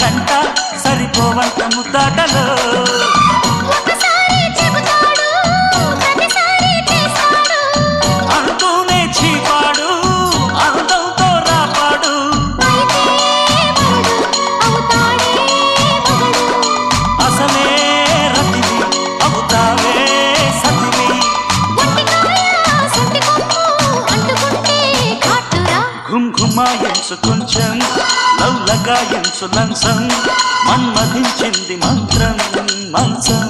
గంట సరిపోవంత ముద్దాటలో అంటూనే చీపాడు అందంతో రాపాడు అసలే రతివి అవుతావే సతివి ఘుంఘుమాయించు కొంచెం లవ్లగాయించు లంచం మన్మధించింది మంత్రం మంచం